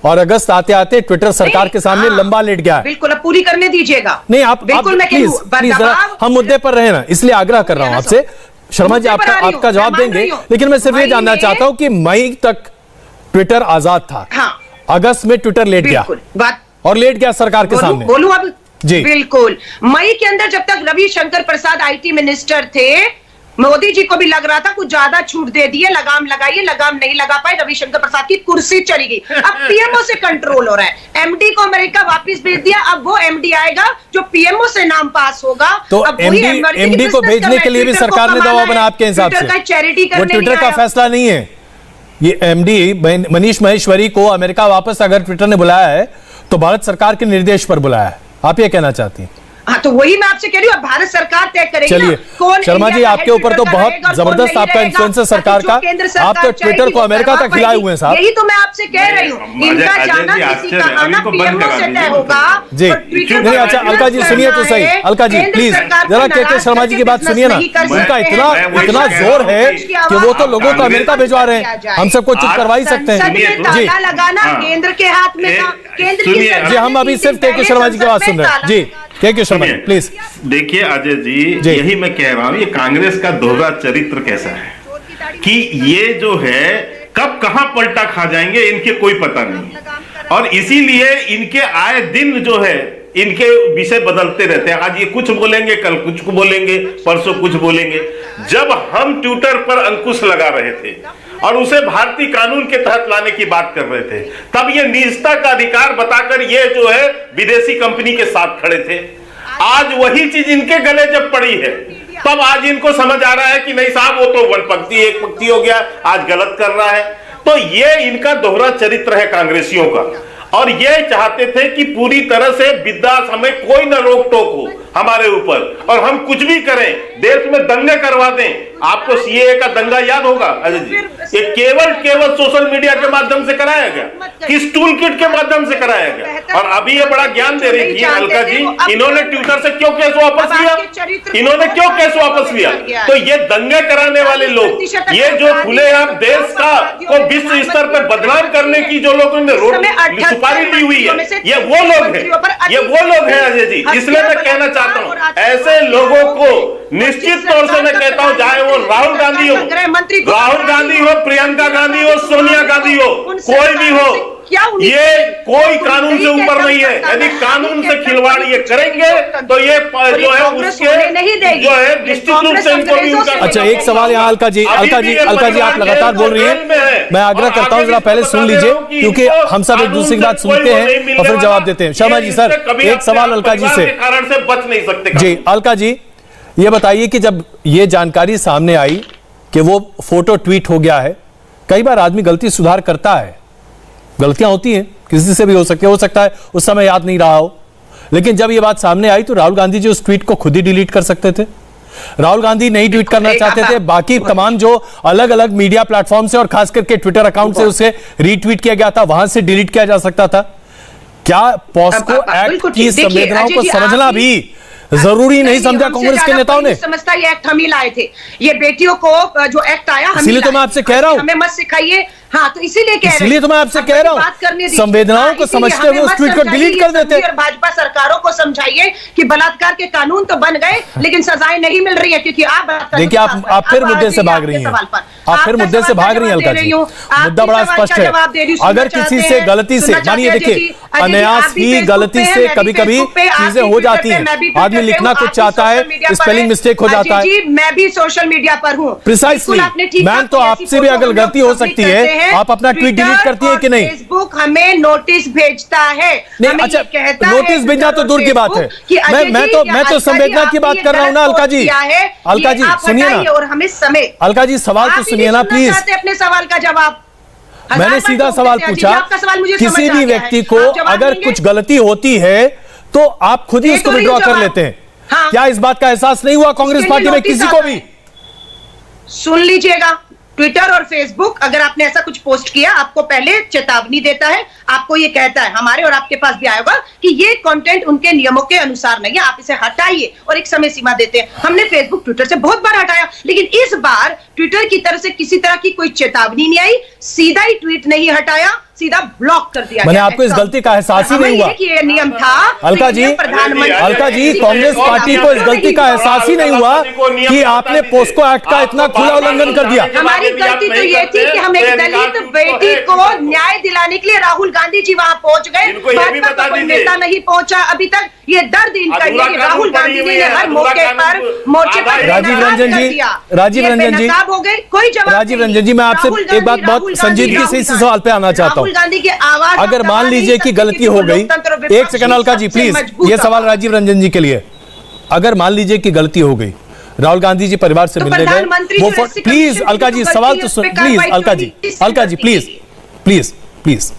और अगस्त आते आते ट्विटर सरकार के सामने लंबा लेट गया है? बिल्कुल, अब पूरी करने दीजिएगा। नहीं आप प्लीज हम मुद्दे पर रहे ना, इसलिए आग्रह कर रहा हूं आपसे। शर्मा जी आपका जवाब देंगे, लेकिन मैं सिर्फ ये जानना चाहता हूं कि मई तक ट्विटर आजाद था, अगस्त में ट्विटर लेट गया और लेट गया सरकार के सामने। बोलूं अब जी? बिल्कुल, मई के अंदर जब तक रविशंकर प्रसाद आईटी मिनिस्टर थे, मोदी जी को भी लग रहा था कुछ ज्यादा छूट दे दिए, लगाम लगाइए, लगाम नहीं लगा पाए, रविशंकर प्रसाद की कुर्सी चली गई। अब पीएमओ से कंट्रोल हो रहा है। एमडी को अमेरिका वापस भेज दिया, अब वो एमडी आएगा जो पीएमओ से नाम पास होगा। तो एमडी को भेजने के लिए भी सरकार ने दबाव बनाया आपके हिसाब से? चैरिटी वो ट्विटर का फैसला नहीं है, ये एमडी मनीष महेश्वरी को अमेरिका वापस अगर ट्विटर ने बुलाया है तो भारत सरकार के निर्देश पर बुलाया है। आप ये कहना चाहती हैं? हाँ, तो वही मैं आपसे कह रही हूँ, भारत सरकार तय करेगी। चलिए शर्मा जी, आपके ऊपर तो बहुत जबरदस्त आपका इन्फ्लुएंस है सरकार का। आप तो ट्विटर को अमेरिका तक खिलाए हुए हैं साहब। यही तो मैं आपसे कह रही हूँ, इनका जाना किसी का आना पीएमओ से तय होगा जी। नहीं अच्छा अलका जी सुनिए तो सही, अलका जी प्लीज जरा के शर्मा जी की बात सुनिए ना। उनका इतना जोर है कि वो तो लोगों को अमेरिका भिजवा रहे हैं, हम सबको चुप करवा ही सकते हैं जी। लगाना केंद्र के हाथ में था, केंद्र जी। हम अभी सिर्फ के शर्मा जी की बात सुन रहे हैं जी। के शर्मा प्लीज। देखिए अजय जी, यही मैं कह रहा हूं, ये कांग्रेस का दोहरा चरित्र कैसा है कि ये जो है कब कहां पलटा खा जाएंगे इनके कोई पता नहीं। और इसीलिए इनके आए दिन जो है इनके विषय बदलते रहते हैं। आज ये कुछ बोलेंगे, कल कुछ बोलेंगे, परसों कुछ बोलेंगे। जब हम ट्विटर पर अंकुश लगा रहे थे और उसे भारतीय कानून के तहत लाने की बात कर रहे थे, तब ये निजता का अधिकार बताकर ये जो है विदेशी कंपनी के साथ खड़े थे। आज वही चीज इनके गले जब पड़ी है, तब आज इनको समझ आ रहा है कि नहीं साहब वो तो वन पंक्ति एक पंक्ति हो गया, आज गलत कर रहा है। तो ये इनका दोहरा चरित्र है कांग्रेसियों का। और ये चाहते थे कि पूरी तरह से विद्यास हमें कोई न रोक टोक हो हमारे ऊपर, और हम कुछ भी करें, देश में दंगे करवा दें। आपको सीएए का दंगा याद होगा अजय जी, ये केवल सोशल मीडिया के माध्यम से कराया गया, किस टूल किट के माध्यम से कराया गया। और अभी ये बड़ा ज्ञान दे रही थी अलका जी, इन्होंने ट्विटर से क्यों केस वापस लिया, इन्होंने क्यों केस वापस लिया? तो ये दंगे कराने वाले लोग, ये जो खुलेआम देश का को विश्व स्तर पर बदनाम करने की जो लोगों ने सुपारी ली हुई है, ये वो लोग हैं अजय जी। इसलिए मैं कहना चाहता हूं, ऐसे लोगों को निश्चित तौर से मैं कहता हूं, चाहे वो राहुल गांधी हो, प्रियंका गांधी हो, सोनिया गांधी हो, कोई भी हो, ये कोई कानून से ऊपर नहीं है। यदि कानून से खिलवाड़ ये करेंगे तो ये जो है उसके जो है निश्चित रूप से इनको भी उनका। अच्छा एक सवाल यहाँ अलका जी आप लगातार बोल रही हैं, मैं आग्रह करता हूँ जरा पहले सुन लीजिए, क्योंकि हम सब एक दूसरे की बात सुनते हैं और फिर जवाब देते हैं। शर्मा जी सर एक सवाल अलका जी से कारण से बच नहीं सकते जी। अलका जी ये बताइए कि जब ये जानकारी सामने आई कि वो फोटो ट्वीट हो गया है, कई बार आदमी गलती सुधार करता है, गलतियां होती हैं, किसी से भी हो सकता है उस समय याद नहीं रहा हो, लेकिन जब ये बात सामने आई तो राहुल गांधी जी उस ट्वीट को खुद ही डिलीट कर सकते थे। राहुल गांधी नहीं ट्वीट करना चाहते थे, बाकी तमाम जो अलग अलग मीडिया प्लेटफॉर्म से और खास करके ट्विटर अकाउंट से उसे रीट्वीट किया गया था, वहां से डिलीट किया जा सकता था। क्या पॉस्को एक्ट की संवेदनाओं को समझना भी जरूरी नहीं समझा कांग्रेस के नेताओं ने? समझता ये एक्ट हम ही लाए थे, ये बेटियों को जो एक्ट आया, इसलिए तो मैं आपसे कह रहा हूं, हमें मत सिखाइए, हाँ, तो इसीलिए कह रहे हैं, इसलिए तो मैं आपसे कह रहा हूं, संवेदनाओं को समझते हुए उस ट्वीट को डिलीट कर देते हैं। भाजपा सरकारों को समझाइए कि बलात्कार के कानून तो बन गए लेकिन सजाएं नहीं मिल रही है, क्योंकि आप देखिए आप फिर मुद्दे से भाग रही हैं, आप फिर मुद्दे से भाग रही हैं अलका जी। मुद्दा बड़ा स्पष्ट है, अगर किसी से गलती से, मानिए देखिए अनायास ही गलती से कभी कभी चीजें हो जाती हैं, आदमी लिखना कुछ चाहता है, स्पेलिंग मिस्टेक हो जाता है। मैं भी सोशल मीडिया पर हूँ, प्रिसाइसली मैम, तो आपसे भी अगर गलती हो सकती है, आप अपना ट्वीट डिलीट करती है कि नहीं? फेसबुक हमें नोटिस भेजता है, नहीं, अच्छा नोटिस भेजना तो दूर की बात है, मैं तो संवेदना की बात कर रहा हूं ना अलका जी। अलका जी सुनिए ना, और हमें समय, अलका जी सवाल तो सुनिए ना प्लीज। अपने सवाल का जवाब, मैंने सीधा सवाल पूछा, किसी भी व्यक्ति को अगर कुछ गलती होती है तो आप खुद ही उसको विड्रॉ कर लेते हैं, क्या इस बात का एहसास नहीं हुआ कांग्रेस पार्टी में किसी को भी? सुन लीजिएगा, ट्विटर और फेसबुक अगर आपने ऐसा कुछ पोस्ट किया, आपको पहले चेतावनी देता है, आपको ये कहता है, हमारे और आपके पास भी आएगा कि ये कंटेंट उनके नियमों के अनुसार नहीं है, आप इसे हटाइए, और एक समय सीमा देते हैं। हमने फेसबुक ट्विटर से बहुत बार हटाया, लेकिन इस बार ट्विटर की तरफ से किसी तरह की कोई चेतावनी नहीं आई, सीधा ही ट्वीट नहीं हटाया, सीधा ब्लॉक कर दिया। मैंने आपको इस गलती का एहसास ही नहीं हुआ? ये नियम था अलका जी, कांग्रेस पार्टी को इस गलती का एहसास ही नहीं हुआ कि आपने पोस्को एक्ट का इतना खुला उल्लंघन कर दिया? हमारी गलती तो ये थी कि हम एक दलित बेटी को न्याय दिलाने के लिए राहुल गांधी जी वहां पहुंच गए, भाजपा का कोई नेता नहीं पहुंचा अभी तक। ये दर्द इनका ये कि राहुल गांधी जी ने हर मौके पर मोर्चे पर राजीव रंजन जी हो गए, कोई जवाब। राजीव रंजन जी, मैं आपसे एक बात बहुत संजीदगी से इस सवाल पे आना चाहता हूँ। गांधी की आवाज, अगर मान लीजिए कि गलती हो गई, एक सेकंड अलका जी प्लीज, ये सवाल राजीव रंजन जी के लिए, अगर मान लीजिए कि गलती हो गई, राहुल गांधी जी परिवार से मिलने गए, वो प्लीज अलका जी सवाल तो सुन प्लीज, अलका जी प्लीज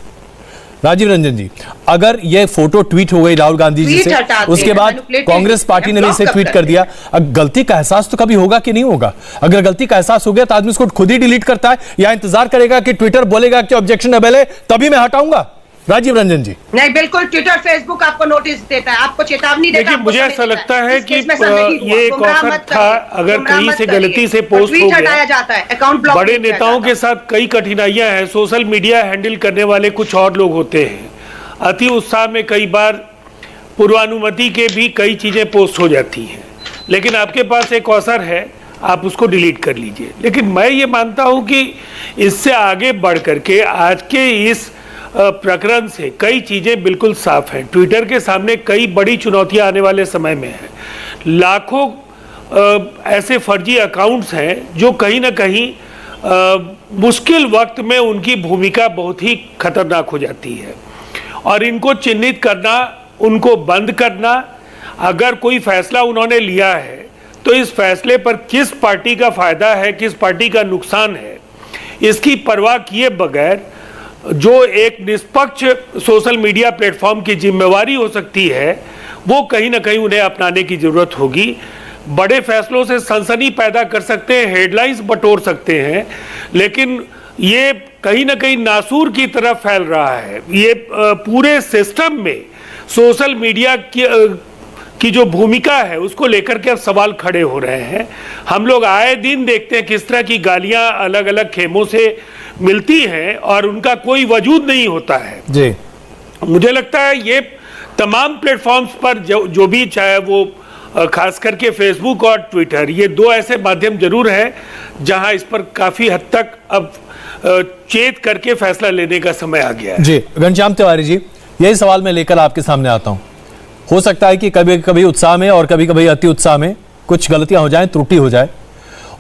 राजीव रंजन जी, अगर ये फोटो ट्वीट हो गई राहुल गांधी जी से, उसके बाद कांग्रेस पार्टी ने भी इसे ट्वीट कर दिया, गलती का एहसास तो कभी होगा कि नहीं होगा? अगर गलती का एहसास हो गया तो आदमी उसको खुद ही डिलीट करता है या इंतजार करेगा कि ट्विटर बोलेगा कि ऑब्जेक्शनेबल है तभी मैं हटाऊंगा? राजीव रंजन जी नहीं, बिल्कुल ट्विटर फेसबुक आपको नोटिस देता है, आपको चेतावनी देता है। मुझे ऐसा लगता है कि ये एक अवसर था, अगर कहीं से गलती से पोस्ट हो गया जाता है, अकाउंट ब्लॉक। बड़े नेताओं के साथ कई कठिनाइयां हैं, सोशल मीडिया हैंडल करने वाले कुछ और लोग होते हैं, अति उत्साह में कई बार पूर्वानुमति के भी कई चीजें पोस्ट हो जाती हैं, लेकिन आपके पास एक अवसर है, आप उसको डिलीट कर लीजिए। लेकिन मैं ये मानता हूं कि इससे आगे बढ़ करके आज के इस प्रकरण से कई चीजें बिल्कुल साफ हैं। ट्विटर के सामने कई बड़ी चुनौतियां आने वाले समय में हैं। लाखों ऐसे फर्जी अकाउंट्स हैं जो कहीं ना कहीं मुश्किल वक्त में उनकी भूमिका बहुत ही खतरनाक हो जाती है, और इनको चिन्हित करना, उनको बंद करना, अगर कोई फैसला उन्होंने लिया है तो इस फैसले पर किस पार्टी का फायदा है, किस पार्टी का नुकसान है, इसकी परवाह किए बगैर जो एक निष्पक्ष सोशल मीडिया प्लेटफॉर्म की जिम्मेवारी हो सकती है, वो कहीं ना कहीं उन्हें अपनाने की जरूरत होगी। बड़े फैसलों से सनसनी पैदा कर सकते हैं, हेडलाइंस बटोर सकते हैं, लेकिन ये कहीं ना कहीं नासूर की तरफ फैल रहा है। ये पूरे सिस्टम में सोशल मीडिया की जो भूमिका है उसको लेकर के अब सवाल खड़े हो रहे हैं। हम लोग आए दिन देखते हैं किस तरह की गालियां अलग अलग खेमों से मिलती हैं और उनका कोई वजूद नहीं होता है जी। मुझे लगता है ये तमाम प्लेटफॉर्म्स पर जो भी, चाहे वो खास करके फेसबुक और ट्विटर, ये दो ऐसे माध्यम जरूर हैं जहां इस पर काफी हद तक अब चेत करके फैसला लेने का समय आ गया है। जी घनश्याम तिवारी जी, यही सवाल मैं लेकर आपके सामने आता हूं। हो सकता है कि कभी कभी उत्साह में और कभी कभी अति उत्साह में कुछ गलतियां हो जाएं, त्रुटि हो जाए,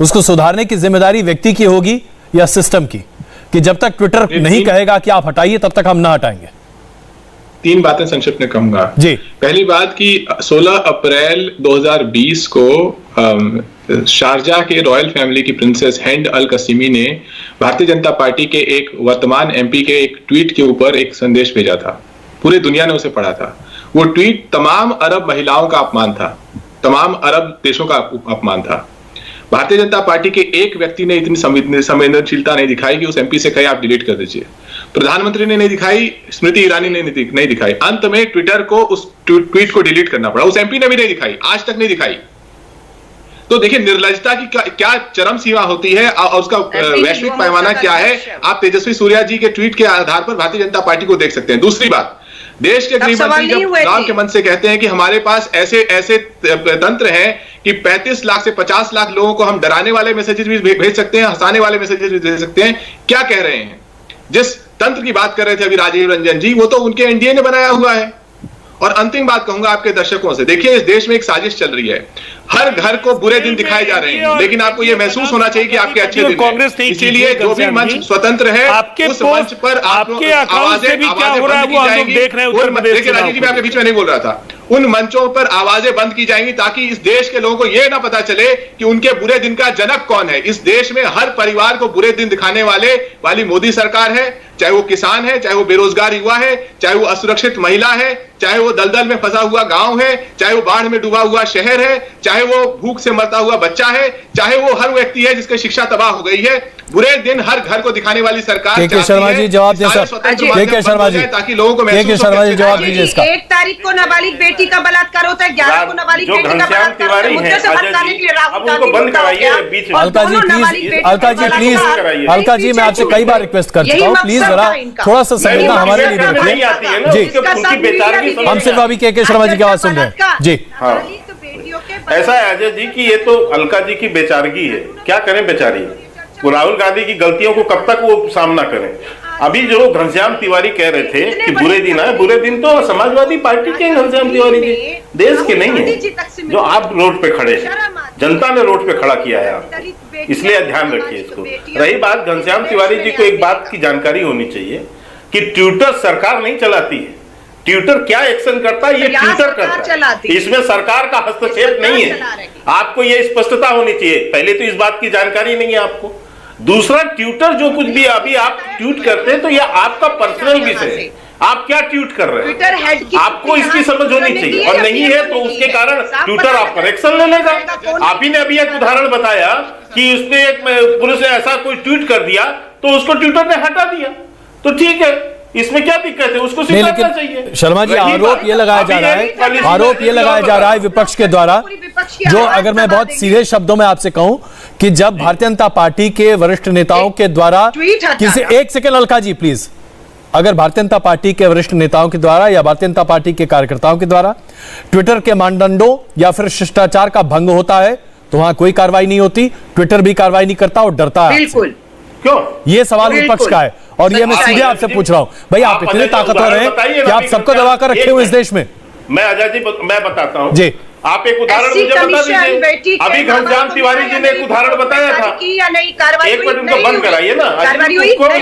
उसको सुधारने की जिम्मेदारी व्यक्ति की होगी या सिस्टम की, कि जब तक ट्विटर नहीं कहेगा कि आप हटाइए तब तक हम ना हटाएंगे? तीन बातें संक्षिप्त में कहूंगा जी। पहली बात कि 16 अप्रैल 2020 को शारजा के रॉयल फैमिली की प्रिंसेस हिंद अल कसीमी ने भारतीय जनता पार्टी के एक वर्तमान एमपी के एक ट्वीट के ऊपर एक संदेश भेजा था। पूरी दुनिया ने उसे पढ़ा था। वो ट्वीट तमाम अरब महिलाओं का अपमान था, तमाम अरब देशों का अपमान था। भारतीय जनता पार्टी के एक व्यक्ति ने इतनी संवेदनशीलता नहीं दिखाई कि उस एमपी से कहे आप डिलीट कर दीजिए। प्रधानमंत्री ने नहीं दिखाई, स्मृति ईरानी ने नहीं दिखाई। अंत में ट्विटर को उस ट्वीट को डिलीट करना पड़ा। उस एमपी ने भी नहीं दिखाई, आज तक नहीं दिखाई। तो देखिए निर्लजता की क्या चरम सीमा होती है और उसका वैश्विक पैमाना क्या है, आप तेजस्वी सूर्या जी के ट्वीट के आधार पर भारतीय जनता पार्टी को देख सकते हैं। दूसरी बात, देश के गृह मंत्री जब चुनाव के मंच से कहते हैं कि हमारे पास ऐसे ऐसे तंत्र हैं कि 35 लाख से 50 लाख लोगों को हम डराने वाले मैसेजेस भी भेज सकते हैं, हंसाने वाले मैसेजेस भी भेज सकते हैं, क्या कह रहे हैं? जिस तंत्र की बात कर रहे थे अभी राजीव रंजन जी, वो तो उनके एनडीए ने बनाया हुआ है। और अंतिम बात कहूंगा आपके दर्शकों से, देखिए इस देश में एक साजिश चल रही है, हर घर को बुरे दिन दिखाए जा रहे हैं, लेकिन आपको यह महसूस होना चाहिए कि आपके अच्छे दिन हैं। इसीलिए जो भी मंच स्वतंत्र है उस मंच पर आपके आवाजें बंद की जाएंगी। देखिए राजीव जी, मैं आपके बीच में नहीं बोल रहा था, उन मंचों पर आवाजें बंद की जाएंगी ताकि इस देश के लोगों को यह ना पता चले कि उनके बुरे दिन का जनक कौन है। इस देश में हर परिवार को बुरे दिन दिखाने वाली मोदी सरकार है, चाहे वो किसान है, चाहे वो बेरोजगार युवा है, चाहे वो असुरक्षित महिला है, चाहे वो दलदल में फंसा हुआ गांव है, चाहे वो बाढ़ में डूबा हुआ शहर है, चाहे वो भूख से मरता हुआ बच्चा है, चाहे वो हर व्यक्ति है जिसकी शिक्षा तबाह हो गई है। बुरे दिन हर घर को दिखाने वाली सरकार के शर्मा जी जवाब दे सर, के शर्मा जी, ताकि लोगों को के शर्मा जी जवाब दीजिए इसका। 1 तारीख को नाबालिग बेटी का बलात्कार होता है, 11 को नाबालिग बेटी का बलात्कार होता है, मुद्दे से भटकाने के लिए राहुल गांधी बंद कराइए बीच में। अलका जी प्लीज, अलका जी प्लीज, अलका जी मैं आपसे कई बार रिक्वेस्ट कर चुका हूँ, प्लीज जरा थोड़ा सा संवेदना हमारे लिए रखिए जी। हम सिर्फ अभी के शर्मा जी की आवाज सुन रहे हैं जी। ऐसा है अजय जी कि ये तो अलका जी की बेचारगी है, क्या करें बेचारी, वो राहुल गांधी की गलतियों को कब तक वो सामना करें। अभी जो घनश्याम तिवारी कह रहे थे कि बुरे दिन है, बुरे दिन तो समाजवादी पार्टी के घनश्याम तिवारी जी, देश के नहीं है। जो आप रोड पे खड़े हैं, जनता ने रोड पे खड़ा किया है आपको, इसलिए ध्यान रखिए इसको। रही बात घनश्याम तिवारी जी को एक बात की जानकारी होनी चाहिए कि ट्विटर सरकार नहीं चलाती है, ट्विटर क्या एक्शन करता है ये ट्विटर करता है, इसमें सरकार का हस्तक्षेप नहीं है। आपको ये स्पष्टता होनी चाहिए, पहले तो इस बात की जानकारी नहीं है आपको। दूसरा, ट्विटर जो कुछ भी अभी आप ट्वीट करते हैं तो ये आपका पर्सनल विषय है, आप क्या ट्वीट कर रहे हैं आपको इसकी समझ होनी चाहिए, और नहीं है तो उसके कारण ट्विटर आप पर एक्शन ले लेगा। आप ही ने अभी एक उदाहरण बताया कि उसने एक पुरुष ने ऐसा कोई ट्वीट कर दिया तो उसको ट्विटर ने हटा दिया, तो ठीक है, इसमें क्या दिक्कत है, उसको स्वीकारना चाहिए। शर्मा जी आरोप ये लगाया जा रहा है, आरोप ये लगाया जा रहा है विपक्ष के द्वारा, जो अगर मैं बहुत सीधे शब्दों में आपसे कहूं कि जब भारतीय जनता पार्टी के वरिष्ठ नेताओं के द्वारा किसी, एक सेकेंड अलका जी प्लीज, अगर भारतीय जनता पार्टी के वरिष्ठ नेताओं के द्वारा या भारतीय जनता पार्टी के कार्यकर्ताओं के द्वारा ट्विटर के मानदंडों या फिर शिष्टाचार का भंग होता है तो वहां कोई कार्रवाई नहीं होती, ट्विटर भी कार्रवाई नहीं करता और डरता है। बिल्कुल, क्यों? ये सवाल विपक्ष का है और ये मैं सीधे आपसे पूछ रहा हूं, भाई आप इतने ताकतवर हैं कि आप सबको दबा कर रखे हुए इस देश में। मैं अजय जी मैं बताता हूं जी, आप एक उदाहरण मुझे बता दीजिए। अभी घनश्याम तिवारी जी ने एक उदाहरण बताया था, एक मिनट उनको बंद कराइए ना।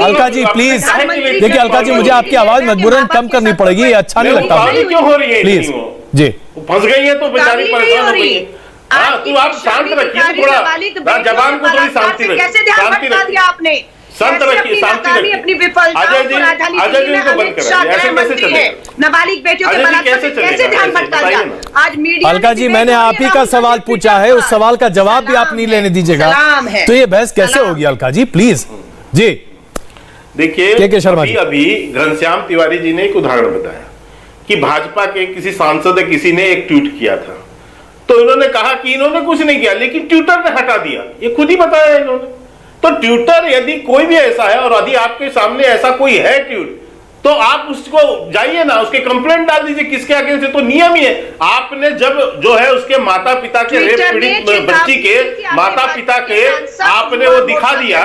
अलका जी प्लीज, देखिए अलका जी मुझे आपकी आवाज मजबूरन कम करनी पड़ेगी, ये अच्छा नहीं लगता। क्यों हो रही है प्लीज जी, फंस गई है तो बेचारी परेशान हो गई है। हाँ, तो आप शांत रखिए थोड़ा, जबान को थोड़ी शांति रखिए, आपने शांत रखिए, शांति रखिए। अजय जी उनको बंद कराइए, ऐसे कैसे चलेगा? नाबालिग बेटियों के बलात्कार कैसे ध्यान भटका दिया? आज मीडिया, अलका जी मैंने आप ही का सवाल पूछा है, उस सवाल का जवाब भी आप नहीं लेने दीजिएगा, तो ये बहस कैसे होगी? अलका जी प्लीज जी। देखिए अभी घनश्याम तिवारी जी ने एक उदाहरण बताया कि भाजपा के किसी सांसद किसी ने एक ट्वीट किया था, तो इन्होंने कहा कि इन्होंने कुछ नहीं किया लेकिन ट्विटर ने हटा दिया, ये खुद ही बताया इन्होंने। तो ट्विटर यदि कोई भी ऐसा है और यदि आपके सामने ऐसा कोई है ट्वीट, तो आप उसको जाइए ना, उसके कंप्लेंट डाल दीजिए, किसके आगे से, तो नियम ही है। आपने जब जो है उसके माता पिता के रेप पीड़ित बच्ची के माता पिता के आपने वो दिखा दिया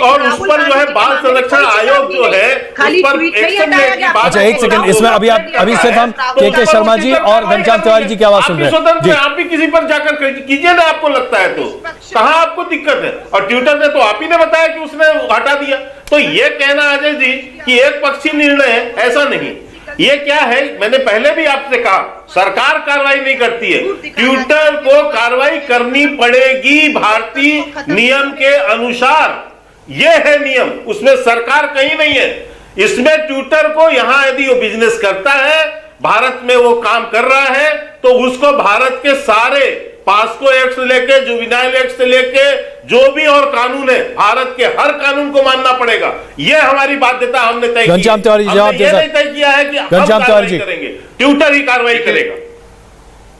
और उस पर जो है बाल संरक्षण आयोग जो है उस पर एक्शन लेने की बात। अच्छा एक सेकंड, इसमें अभी सिर्फ हम के शर्मा जी और घनश्याम तिवारी जी की आवाज सुन रहे हैं। आप भी किसी पर जाकर कीजिए ना, आपको लगता है तो, कहां आपको दिक्कत है? और ट्विटर ने तो आप ही ने बताया कि उसने हटा दिया, तो ये कहना अजय जी कि एक पक्षी निर्णय है, ऐसा नहीं। ये क्या है, मैंने पहले भी आपसे कहा, सरकार कार्रवाई नहीं करती है, ट्विटर को कार्रवाई करनी पड़ेगी भारतीय नियम के अनुसार, ये है नियम, उसमें सरकार कहीं नहीं है। इसमें ट्विटर को यहां यदि वो बिजनेस करता है, भारत में वो काम कर रहा है, तो उसको भारत के सारे पास्को एक्ट से लेके जुवेनाइल एक्ट से लेके जो भी और कानून है, भारत के हर कानून को मानना पड़ेगा। ये हमारी बाध्यता हमने तय की। घनश्याम तिवारी जवाब दे, ये नहीं तय किया है कि हम कार्रवाई करेंगे, ट्विटर ही कार्रवाई करेगा।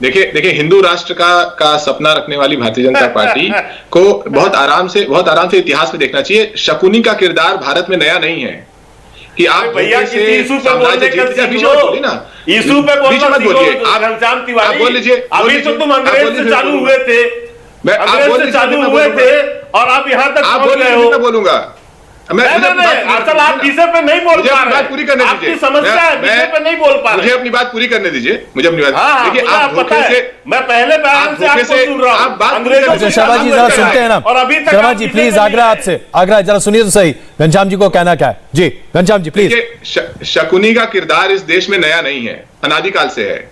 देखिए हिंदू राष्ट्र का सपना रखने वाली भारतीय जनता पार्टी को बहुत आराम से इतिहास में देखना चाहिए। शकुनी का किरदार भारत में नया नहीं है कि आप भैया किसी इशू पे बोलने का ना इशू पे आप बोल लीजिए। अभी तो तुम अंग्रेज से चालू हुए थे, अंग्रेज से चालू हुए थे और आप यहाँ तक पहुंच गए हो। मैं बोलूंगा असल आप विषय पे नहीं बोल पा रहे, बात पूरी करने दीजिए। आपकी समस्या है, विषय पे नहीं बोल पा रहे। मुझे अपनी बात पूरी करने दीजिए, मुझे अपनी बात। देखिए आप पता है मैं पहले बयान से आपको सुन रहा हूं, अंग्रेजों से शर्मा जी जरा सुनते हैं ना। और अभी तक शर्मा जी प्लीज आग्रह आपसे, आग्रह जरा सुनिए तो सही, घनश्याम जी को कहना क्या है। जी घनश्याम जी प्लीज। शकुनी का किरदार इस देश में नया नहीं है, अनादिकाल से है।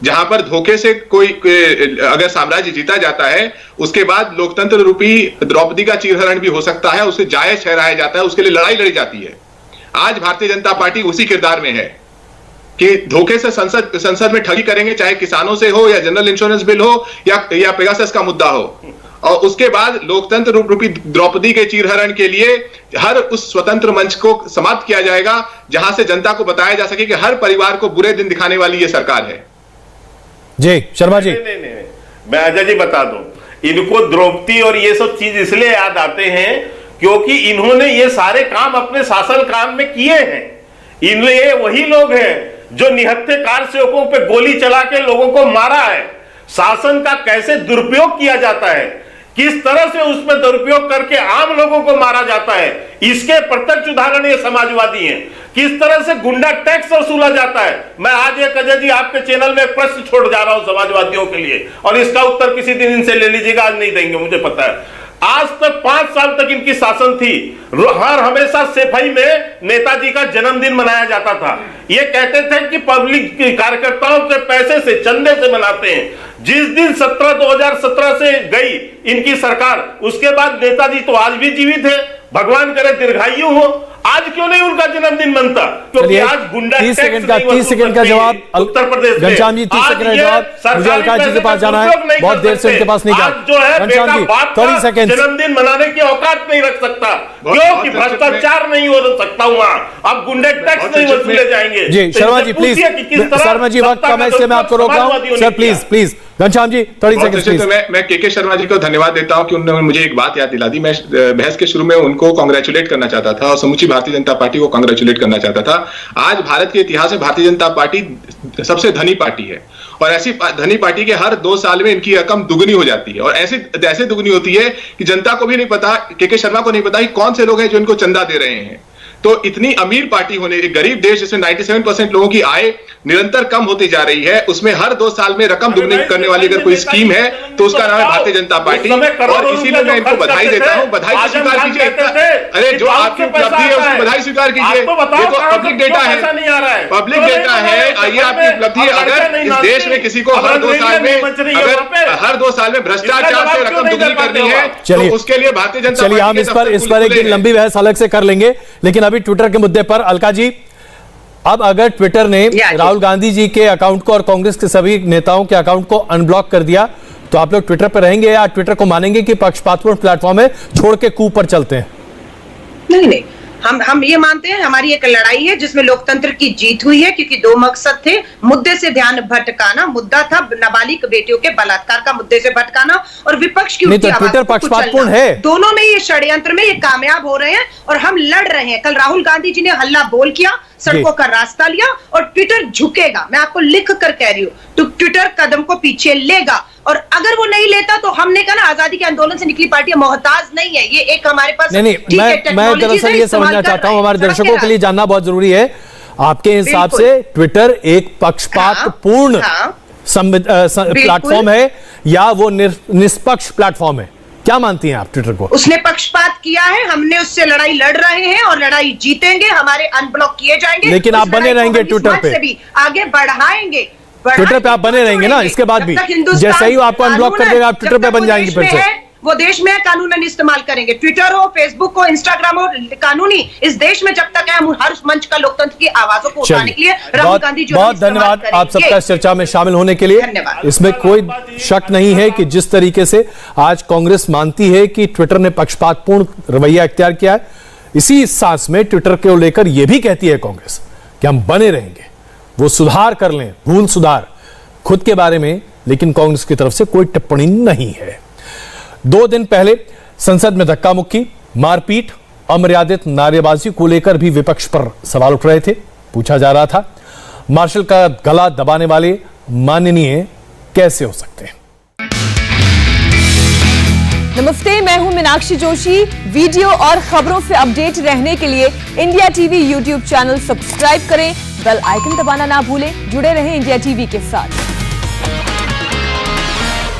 जहां पर धोखे से कोई अगर साम्राज्य जीता जाता है, उसके बाद लोकतंत्र रूपी द्रौपदी का चीरहरण भी हो सकता है, उसे जायज ठहराया जाता है, उसके लिए लड़ाई लड़ी जाती है। आज भारतीय जनता पार्टी उसी किरदार में है कि धोखे से संसद में ठगी करेंगे, चाहे किसानों से हो या जनरल इंश्योरेंस बिल हो या पेगासस का मुद्दा हो, और उसके बाद लोकतंत्र रूपी द्रौपदी के चीरहरण के लिए हर उस स्वतंत्र मंच को समाप्त किया जाएगा जहां से जनता को बताया जा सके कि हर परिवार को बुरे दिन दिखाने वाली यह सरकार है। जी शर्मा जी। नहीं, मैं अजय जी बता दूं, इनको द्रौपदी और ये सब चीज इसलिए याद आते हैं क्योंकि इन्होंने ये सारे काम अपने शासन काल में किए हैं। इनलिए वही लोग हैं जो निहत्थे कार सेवकों पे गोली चला के लोगों को मारा है। शासन का कैसे दुरुपयोग किया जाता है, किस तरह से उसमें दुरुपयोग करके आम लोगों को मारा जाता है, इसके प्रत्यक्ष उदाहरण ये समाजवादी हैं। किस तरह से गुंडा टैक्स वसूला जाता है। मैं आज एक अजय जी आपके चैनल में एक प्रश्न छोड़ जा रहा हूं समाजवादियों के लिए, और इसका उत्तर किसी दिन इनसे ले लीजिएगा, आज नहीं देंगे मुझे पता है। आज तक 5 साल तक इनकी शासन थी, हर हमेशा सेफई में नेताजी का जन्मदिन मनाया जाता था। ये कहते थे कि पब्लिक कार्यकर्ताओं के पैसे से, चंदे से मनाते हैं। जिस दिन 2017 से गई इनकी सरकार, उसके बाद नेताजी तो आज भी जीवित है, भगवान करे दीर्घायु हो। आज क्यों नहीं उनका जन्मदिन मनता? क्योंकि आज गुंडा 30 सेकंड का जवाब उत्तर प्रदेश में। घनश्याम जी 30 सेकंड का जवाब, मुझे अलका जी के पास जाना है, बहुत देर से उनके पास नहीं गया। जो है घनश्याम जी 30 सेकंड। जन्मदिन मनाने की औकात नहीं रख सकता, क्योंकि भ्रष्टाचार नहीं हो सकता वहां। अब गुंडे टैक्स नहीं वसूले जाएंगे। जी शर्मा जी प्लीज, शर्मा जी वक्त कम है इसलिए मैं आपको रोक रहा हूं sir, please Ghanshyam ji 30 second please. मैं के शर्मा जी को धन्यवाद देता हूं कि उन्होंने मुझे एक बात याद दिला दी। मैं बहस के शुरू में उनको कांग्रेचुलेट करना चाहता था और समूची भारतीय जनता पार्टी को कांग्रेचुलेट करना चाहता था। आज भारत के इतिहास में भारतीय जनता पार्टी सबसे धनी पार्टी है, और ऐसी धनी पार्टी के हर 2 साल में इनकी रकम दुगनी हो जाती है, और ऐसे दुगनी होती है कि जनता को भी नहीं पता, के शर्मा को नहीं पता कि कौन से लोग हैं जो इनको चंदा दे रहे हैं। तो इतनी अमीर पार्टी होने, एक गरीब देश जिसमें 97% लोगों की आय निरंतर कम होती जा रही है, उसमें हर 2 साल में रकम दुगनी करने वाली अगर कोई स्कीम है तो उसका नाम है भारतीय जनता पार्टी। और इसीलिए मैं इनको बधाई देता हूं। बधाई स्वीकार कीजिए। अरे जो आपकी उपलब्धि है उसकी बधाई स्वीकार कीजिए। देखो पब्लिक डेटा है, पब्लिक डेटा है, ये आपकी उपलब्धि है। अगर इस देश में किसी को हर 2 साल में भ्रष्टाचार से रकम दुगनी करनी है तो उसके लिए भारतीय जनता पार्टी, चलिए हम इस पर एक दिन लंबी बहस अलग से कर लेंगे, लेकिन अभी ट्विटर के मुद्दे पर अलका जी, अब अगर ट्विटर ने राहुल गांधी जी के अकाउंट को और कांग्रेस के सभी नेताओं के अकाउंट को अनब्लॉक कर दिया, तो आप लोग ट्विटर पर रहेंगे या ट्विटर को मानेंगे कि पक्षपातपूर्ण प्लेटफॉर्म है, छोड़ के कूप पर चलते हैं? नहीं, हम ये मानते हैं हमारी एक लड़ाई है जिसमें लोकतंत्र की जीत हुई है, क्योंकि 2 मकसद थे। मुद्दे से ध्यान भटकाना, मुद्दा था नाबालिग बेटियों के बलात्कार का, मुद्दे से भटकाना, और विपक्ष की तो ट्विटर पक्षपातपूर्ण है। दोनों में ये षड्यंत्र में ये कामयाब हो रहे हैं और हम लड़ रहे हैं। कल राहुल गांधी जी ने हल्ला बोल किया, सड़कों का रास्ता लिया, और ट्विटर झुकेगा। मैं आपको लिख कर कह रही हूँ, तो ट्विटर कदम को पीछे लेगा, और अगर वो नहीं लेता तो हमने कहा ना, आजादी के आंदोलन से निकली पार्टी मोहताज नहीं है। ये एक हमारे पास नहीं, मैं दरअसल ये समझना चाहता हूं, हमारे दर्शकों के लिए जानना बहुत जरूरी है, आपके हिसाब से ट्विटर एक पक्षपातपूर्ण प्लेटफॉर्म है या वो निष्पक्ष प्लेटफॉर्म है? क्या मानती हैं आप ट्विटर को? उसने पक्षपात किया है, हमने उससे लड़ाई लड़ रहे हैं और लड़ाई जीतेंगे। हमारे अनब्लॉक किए जाएंगे, लेकिन आप बने रहेंगे ट्विटर पे, भी आगे बढ़ाएंगे। ट्विटर पे आप बने रहेंगे ना इसके बाद भी? जैसे ही आपको अनब्लॉक कर देगा आप ट्विटर पे बन जाएंगे फिर से? वो देश में कानूनन इस्तेमाल करेंगे, ट्विटर हो, फेसबुक हो, इंस्टाग्राम हो, कानूनी इस देश में जब तक है, हम हर मंच का लोकतंत्र की आवाजों को उठाने के लिए राहुल गांधी जी बहुत धन्यवाद आप सबका इस चर्चा में शामिल होने के लिए। इसमें कोई शक नहीं है कि जिस तरीके से आज कांग्रेस मानती है कि ट्विटर ने पक्षपातपूर्ण रवैया इख्तियार किया है, इसी सांस में ट्विटर को लेकर यह भी कहती है कांग्रेस कि हम बने रहेंगे, वो सुधार कर लें, भूल सुधार, खुद के बारे में लेकिन कांग्रेस की तरफ से कोई टिप्पणी नहीं है। 2 दिन पहले संसद में धक्का मुक्की, मारपीट, अमर्यादित नारेबाजी को लेकर भी विपक्ष पर सवाल उठ रहे थे। पूछा जा रहा था, मार्शल का गला दबाने वाले माननीय कैसे हो सकते हैं? नमस्ते, मैं हूं मीनाक्षी जोशी। वीडियो और खबरों से अपडेट रहने के लिए India TV YouTube channel subscribe करें, बेल आइकन दबाना ना भूलें। जुड़े रहें इंडिया टीवी के साथ।